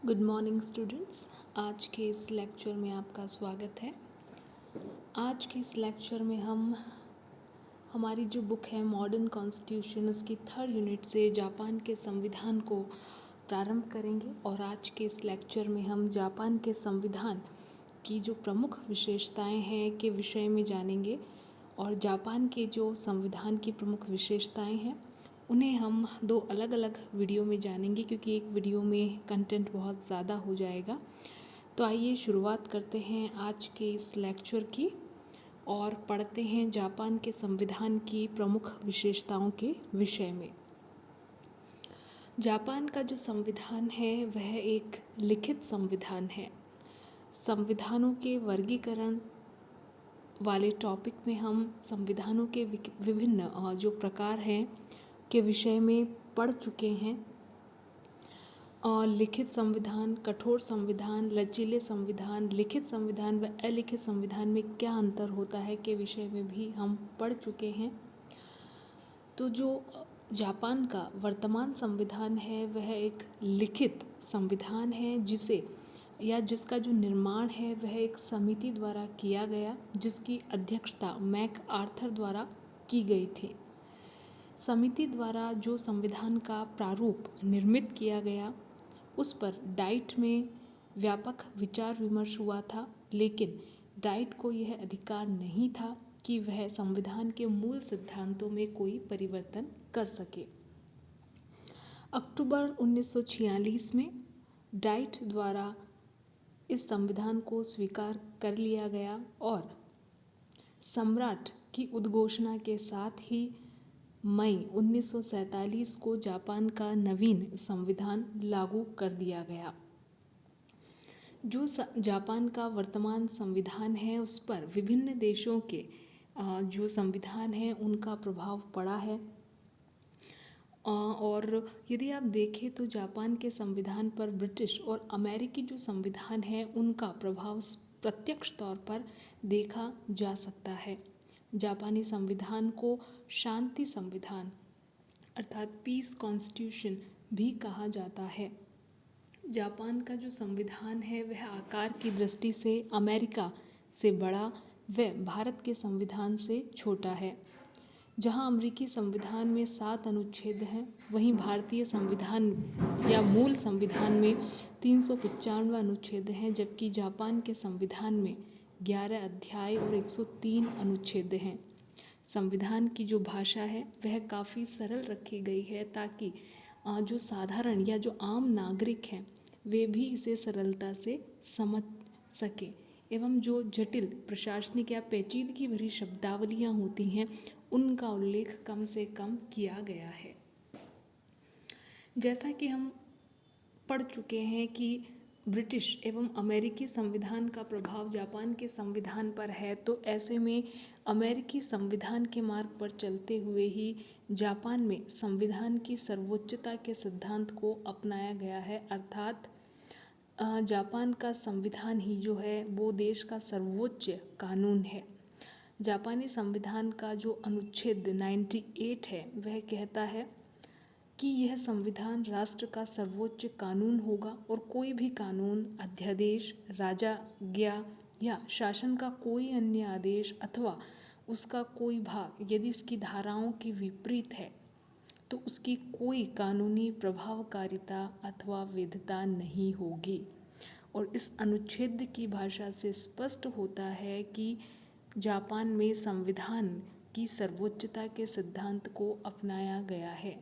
Good morning students. आज के इस लेक्चर में आपका स्वागत है। आज के इस लेक्चर में हम हमारी जो बुक है मॉडर्न कॉन्स्टिट्यूशन उसकी थर्ड यूनिट से जापान के संविधान को प्रारंभ करेंगे और आज के इस लेक्चर में हम जापान के संविधान की जो प्रमुख विशेषताएं हैं के विषय में जानेंगे और जापान के जो संविधान की प्रमुख विशेषताएं हैं उन्हें हम दो अलग अलग वीडियो में जानेंगे क्योंकि एक वीडियो में कंटेंट बहुत ज़्यादा हो जाएगा। तो आइए शुरुआत करते हैं आज के इस लेक्चर की और पढ़ते हैं जापान के संविधान की प्रमुख विशेषताओं के विषय में। जापान का जो संविधान है वह एक लिखित संविधान है। संविधानों के वर्गीकरण वाले टॉपिक में हम संविधानों के विभिन्न जो प्रकार हैं के विषय में पढ़ चुके हैं। और लिखित संविधान, कठोर संविधान, लचीले संविधान, लिखित संविधान व अलिखित संविधान में क्या अंतर होता है के विषय में भी हम पढ़ चुके हैं। तो जो जापान का वर्तमान संविधान है वह एक लिखित संविधान है जिसका जो निर्माण है वह एक समिति द्वारा किया गया जिसकी अध्यक्षता मैक आर्थर द्वारा की गई थी। समिति द्वारा जो संविधान का प्रारूप निर्मित किया गया उस पर डाइट में व्यापक विचार विमर्श हुआ था, लेकिन डाइट को यह अधिकार नहीं था कि वह संविधान के मूल सिद्धांतों में कोई परिवर्तन कर सके। अक्टूबर 1946 में डाइट द्वारा इस संविधान को स्वीकार कर लिया गया और सम्राट की उद्घोषणा के साथ ही मई 1947 को जापान का नवीन संविधान लागू कर दिया गया। जो जापान का वर्तमान संविधान है उस पर विभिन्न देशों के जो संविधान है उनका प्रभाव पड़ा है। और यदि आप देखें तो जापान के संविधान पर ब्रिटिश और अमेरिकी जो संविधान है उनका प्रभाव प्रत्यक्ष तौर पर देखा जा सकता है। जापानी संविधान को शांति संविधान अर्थात पीस कॉन्स्टिट्यूशन भी कहा जाता है। जापान का जो संविधान है वह आकार की दृष्टि से अमेरिका से बड़ा व भारत के संविधान से छोटा है। जहां अमेरिकी संविधान में 7 अनुच्छेद हैं वहीं भारतीय संविधान या मूल संविधान में 395 अनुच्छेद हैं, जबकि जापान के संविधान में 11 अध्याय और 103 अनुच्छेद हैं। संविधान की जो भाषा है वह काफ़ी सरल रखी गई है ताकि जो साधारण या जो आम नागरिक हैं वे भी इसे सरलता से समझ सकें एवं जो जटिल प्रशासनिक या पेचीदगी भरी शब्दावलियाँ होती हैं उनका उल्लेख कम से कम किया गया है। जैसा कि हम पढ़ चुके हैं कि ब्रिटिश एवं अमेरिकी संविधान का प्रभाव जापान के संविधान पर है, तो ऐसे में अमेरिकी संविधान के मार्ग पर चलते हुए ही जापान में संविधान की सर्वोच्चता के सिद्धांत को अपनाया गया है। अर्थात जापान का संविधान ही जो है वो देश का सर्वोच्च कानून है। जापानी संविधान का जो अनुच्छेद 98 है वह कहता है कि यह संविधान राष्ट्र का सर्वोच्च कानून होगा और कोई भी कानून, अध्यादेश, राजाज्ञा या शासन का कोई अन्य आदेश अथवा उसका कोई भाग यदि इसकी धाराओं के विपरीत है तो उसकी कोई कानूनी प्रभावकारिता अथवा वैधता नहीं होगी। और इस अनुच्छेद की भाषा से स्पष्ट होता है कि जापान में संविधान की सर्वोच्चता के सिद्धांत को अपनाया गया है।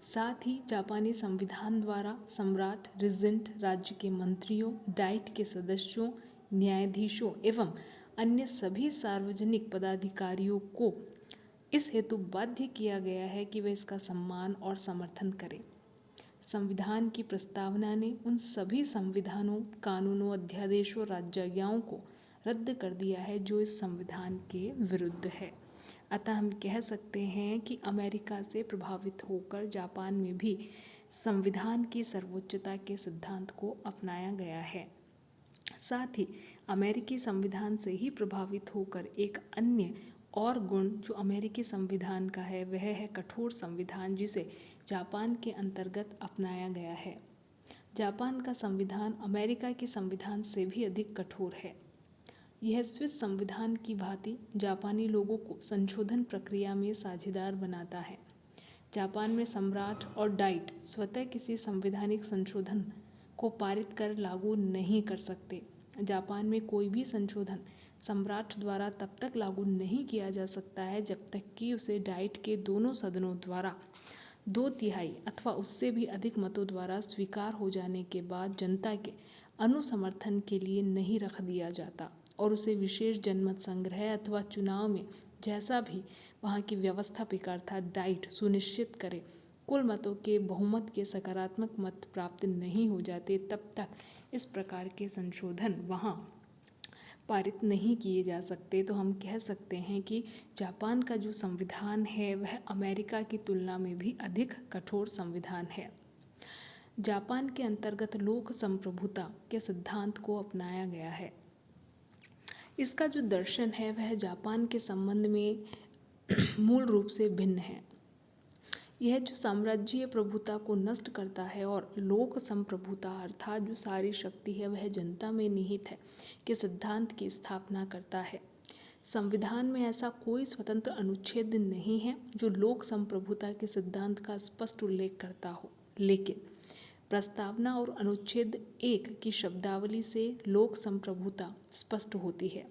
साथ ही जापानी संविधान द्वारा सम्राट, रेजेंट, राज्य के मंत्रियों, डाइट के सदस्यों, न्यायाधीशों एवं अन्य सभी सार्वजनिक पदाधिकारियों को इस हेतु बाध्य किया गया है कि वे इसका सम्मान और समर्थन करें। संविधान की प्रस्तावना ने उन सभी संविधानों, कानूनों, अध्यादेशों, राज्याज्ञाओं को रद्द कर दिया है जो इस संविधान के विरुद्ध है। अतः हम कह सकते हैं कि अमेरिका से प्रभावित होकर जापान में भी संविधान की सर्वोच्चता के सिद्धांत को अपनाया गया है। साथ ही अमेरिकी संविधान से ही प्रभावित होकर एक अन्य और गुण जो अमेरिकी संविधान का है वह है कठोर संविधान, जिसे जापान के अंतर्गत अपनाया गया है। जापान का संविधान अमेरिका के संविधान से भी अधिक कठोर है। यह स्विस संविधान की भांति जापानी लोगों को संशोधन प्रक्रिया में साझेदार बनाता है। जापान में सम्राट और डाइट स्वतः किसी संवैधानिक संशोधन को पारित कर लागू नहीं कर सकते। जापान में कोई भी संशोधन सम्राट द्वारा तब तक लागू नहीं किया जा सकता है जब तक कि उसे डाइट के दोनों सदनों द्वारा 2/3 अथवा उससे भी अधिक मतों द्वारा स्वीकार हो जाने के बाद जनता के अनुसमर्थन के लिए नहीं रख दिया जाता और उसे विशेष जनमत संग्रह अथवा चुनाव में जैसा भी वहाँ की व्यवस्थापिका अर्थात डाइट सुनिश्चित करे कुल मतों के बहुमत के सकारात्मक मत प्राप्त नहीं हो जाते तब तक इस प्रकार के संशोधन वहाँ पारित नहीं किए जा सकते। तो हम कह सकते हैं कि जापान का जो संविधान है वह अमेरिका की तुलना में भी अधिक कठोर संविधान है। जापान के अंतर्गत लोक संप्रभुता के सिद्धांत को अपनाया गया है। इसका जो दर्शन है वह जापान के संबंध में मूल रूप से भिन्न है। यह जो साम्राज्यीय प्रभुता को नष्ट करता है और लोक संप्रभुता अर्थात जो सारी शक्ति है वह जनता में निहित है के सिद्धांत की स्थापना करता है। संविधान में ऐसा कोई स्वतंत्र अनुच्छेद नहीं है जो लोक संप्रभुता के सिद्धांत का स्पष्ट उल्लेख करता हो, लेकिन प्रस्तावना और अनुच्छेद 1 की शब्दावली से लोक संप्रभुता स्पष्ट होती है।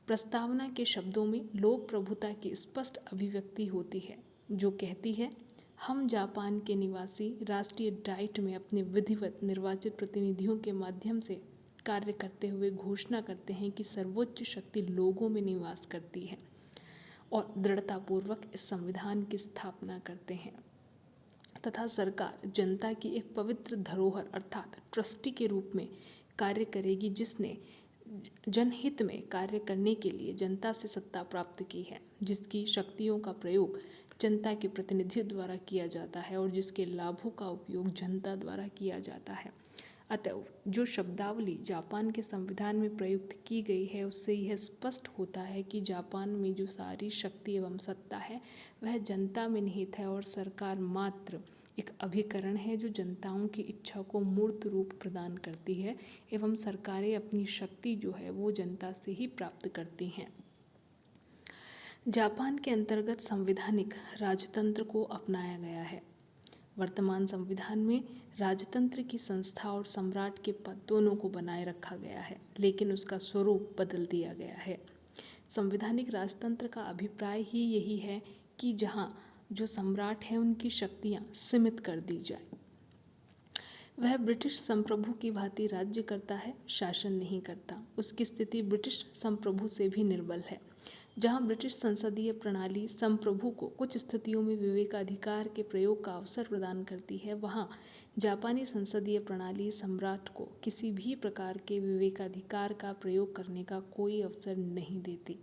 प्रस्तावना के शब्दों में लोक प्रभुता की स्पष्ट अभिव्यक्ति होती है जो कहती है, हम जापान के निवासी राष्ट्रीय डाइट में अपने विधिवत निर्वाचित प्रतिनिधियों के माध्यम से कार्य करते हुए घोषणा करते हैं कि सर्वोच्च शक्ति लोगों में निवास करती है और दृढ़तापूर्वक इस संविधान की स्थापना करते हैं तथा सरकार जनता की एक पवित्र धरोहर अर्थात ट्रस्टी के रूप में कार्य करेगी जिसने जनहित में कार्य करने के लिए जनता से सत्ता प्राप्त की है, जिसकी शक्तियों का प्रयोग जनता के प्रतिनिधियों द्वारा किया जाता है और जिसके लाभों का उपयोग जनता द्वारा किया जाता है। अतः जो शब्दावली जापान के संविधान में प्रयुक्त की गई है उससे यह स्पष्ट होता है कि जापान में जो सारी शक्ति एवं सत्ता है वह जनता में निहित है और सरकार मात्र एक अभिकरण है जो जनताओं की इच्छा को मूर्त रूप प्रदान करती है एवं सरकारें अपनी शक्ति जो है वो जनता से ही प्राप्त करती हैं। जापान के अंतर्गत संवैधानिक राजतंत्र को अपनाया गया है। वर्तमान संविधान में राजतंत्र की संस्था और सम्राट के पद दोनों को बनाए रखा गया है, लेकिन उसका स्वरूप बदल दिया गया है। संवैधानिक राजतंत्र का अभिप्राय ही यही है कि जहाँ जो सम्राट हैं उनकी शक्तियाँ सीमित कर दी जाए। वह ब्रिटिश संप्रभु की भांति राज्य करता है, शासन नहीं करता। उसकी स्थिति ब्रिटिश संप्रभु से भी निर्बल है। जहाँ ब्रिटिश संसदीय प्रणाली संप्रभु को कुछ स्थितियों में विवेकाधिकार के प्रयोग का अवसर प्रदान करती है, वहाँ जापानी संसदीय प्रणाली सम्राट को किसी भी प्रकार के विवेकाधिकार का प्रयोग करने का कोई अवसर नहीं देती।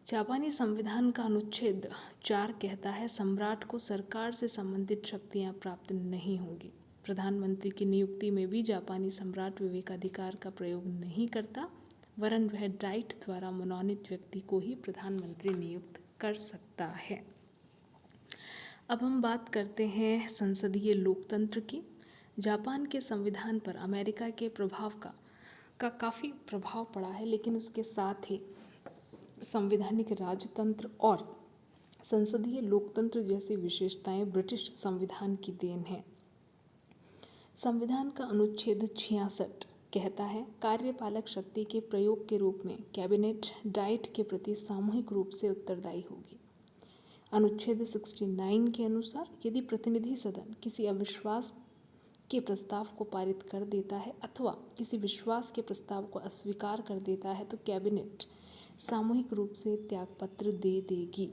जापानी संविधान का अनुच्छेद 4 कहता है, सम्राट को सरकार से संबंधित शक्तियाँ प्राप्त नहीं होंगी। प्रधानमंत्री की नियुक्ति में भी जापानी सम्राट विवेकाधिकार का प्रयोग नहीं करता, वरन वह डाइट द्वारा मनोनीत व्यक्ति को ही प्रधानमंत्री नियुक्त कर सकता है। अब हम बात करते हैं संसदीय लोकतंत्र की। जापान के संविधान पर अमेरिका के प्रभाव का काफ़ी प्रभाव पड़ा है, लेकिन उसके साथ ही संवैधानिक राजतंत्र और संसदीय लोकतंत्र जैसी विशेषताएं ब्रिटिश संविधान की देन है। संविधान का अनुच्छेद 66 कहता है, कार्यपालक शक्ति के प्रयोग के रूप में कैबिनेट डाइट के प्रति सामूहिक रूप से उत्तरदायी होगी। अनुच्छेद 69 के अनुसार यदि प्रतिनिधि सदन किसी अविश्वास के प्रस्ताव को पारित कर देता है अथवा किसी विश्वास के प्रस्ताव को अस्वीकार कर देता है तो कैबिनेट सामूहिक रूप से त्यागपत्र दे देगी।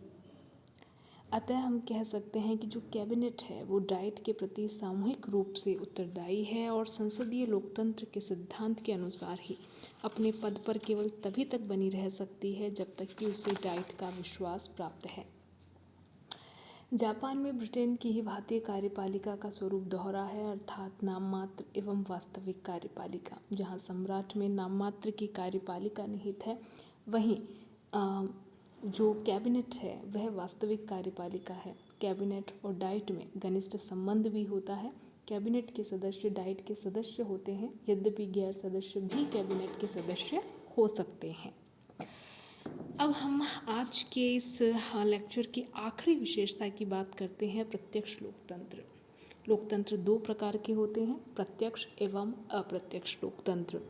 अतः हम कह सकते हैं कि जो कैबिनेट है वो डाइट के प्रति सामूहिक रूप से उत्तरदायी है और संसदीय लोकतंत्र के सिद्धांत के अनुसार ही अपने पद पर केवल तभी तक बनी रह सकती है जब तक कि उसे डाइट का विश्वास प्राप्त है। जापान में ब्रिटेन की ही भांति कार्यपालिका का स्वरूप दोहरा है, अर्थात नाममात्र एवं वास्तविक कार्यपालिका। जहाँ सम्राट में नाममात्र की कार्यपालिका निहित है, वहीं जो कैबिनेट है वह वास्तविक कार्यपालिका है। कैबिनेट और डाइट में घनिष्ठ संबंध भी होता है। कैबिनेट के सदस्य डाइट के सदस्य होते हैं, यद्यपि गैर सदस्य भी कैबिनेट के सदस्य हो सकते हैं। अब हम आज के इस लेक्चर की आखिरी विशेषता की बात करते हैं, प्रत्यक्ष लोकतंत्र। लोकतंत्र दो प्रकार के होते हैं, प्रत्यक्ष एवं अप्रत्यक्ष लोकतंत्र।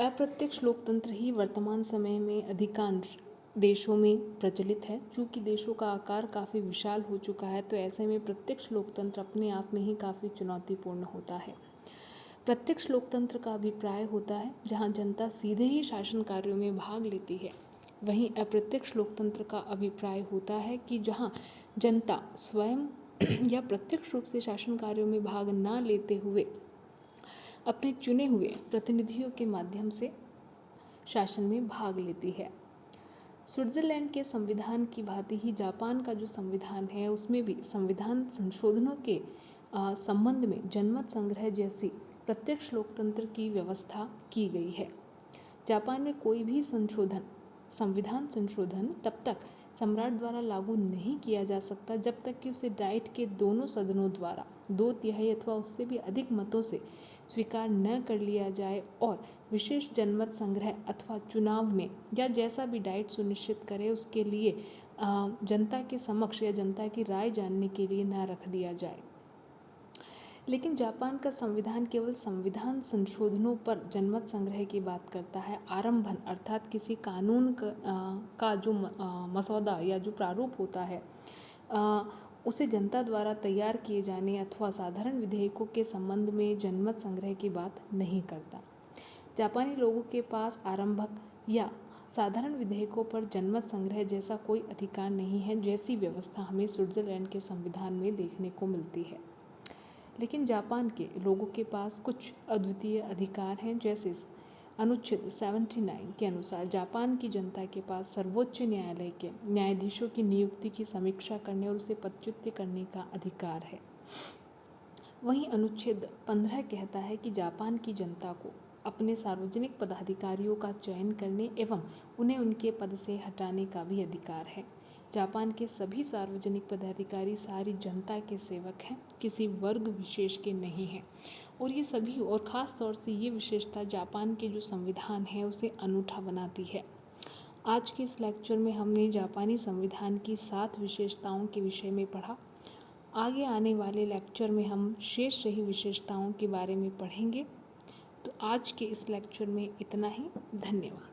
अप्रत्यक्ष लोकतंत्र ही वर्तमान समय में अधिकांश देशों में प्रचलित है। चूँकि देशों का आकार काफ़ी विशाल हो चुका है, तो ऐसे में प्रत्यक्ष लोकतंत्र अपने आप में ही काफ़ी चुनौतीपूर्ण होता है। प्रत्यक्ष लोकतंत्र का अभिप्राय होता है जहां जनता सीधे ही शासन कार्यों में भाग लेती है। वहीं अप्रत्यक्ष लोकतंत्र का अभिप्राय होता है कि जहां जनता स्वयं या प्रत्यक्ष रूप से शासन कार्यों में भाग न लेते हुए अपने चुने हुए प्रतिनिधियों के माध्यम से शासन में भाग लेती है। स्विट्ज़रलैंड के संविधान की भांति ही जापान का जो संविधान है, उसमें भी संविधान संशोधनों के संबंध में जनमत संग्रह जैसी प्रत्यक्ष लोकतंत्र की व्यवस्था की गई है। जापान में कोई भी संविधान संशोधन तब तक सम्राट द्वारा लागू नहीं किया जा सकता जब तक कि उसे डाइट के दोनों सदनों द्वारा 2/3 अथवा उससे भी अधिक मतों से स्वीकार न कर लिया जाए और विशेष जनमत संग्रह अथवा चुनाव में या जैसा भी डाइट सुनिश्चित करे उसके लिए जनता के समक्ष या जनता की राय जानने के लिए न रख दिया जाए। लेकिन जापान का संविधान केवल संविधान संशोधनों पर जनमत संग्रह की बात करता है। आरंभन अर्थात किसी कानून का जो मसौदा या जो प्रारूप होता है, उसे जनता द्वारा तैयार किए जाने अथवा साधारण विधेयकों के संबंध में जनमत संग्रह की बात नहीं करता। जापानी लोगों के पास आरंभक या साधारण विधेयकों पर जनमत संग्रह जैसा कोई अधिकार नहीं है, जैसी व्यवस्था हमें स्विट्ज़रलैंड के संविधान में देखने को मिलती है। लेकिन जापान के लोगों के पास कुछ अद्वितीय अधिकार हैं, जैसे अनुच्छेद 79 के अनुसार जापान की जनता के पास सर्वोच्च न्यायालय के न्यायाधीशों की नियुक्ति की समीक्षा करने और उसे पदच्युत करने का अधिकार है। वहीं अनुच्छेद 15 कहता है कि जापान की जनता को अपने सार्वजनिक पदाधिकारियों का चयन करने एवं उन्हें उनके पद से हटाने का भी अधिकार है। जापान के सभी सार्वजनिक पदाधिकारी सारी जनता के सेवक हैं, किसी वर्ग विशेष के नहीं हैं। और ये सभी और ख़ास तौर से ये विशेषता जापान के जो संविधान है उसे अनूठा बनाती है। आज के इस लेक्चर में हमने जापानी संविधान की 7 विशेषताओं के विषय में पढ़ा। आगे आने वाले लेक्चर में हम शेष रही विशेषताओं के बारे में पढ़ेंगे। तो आज के इस लेक्चर में इतना ही। धन्यवाद।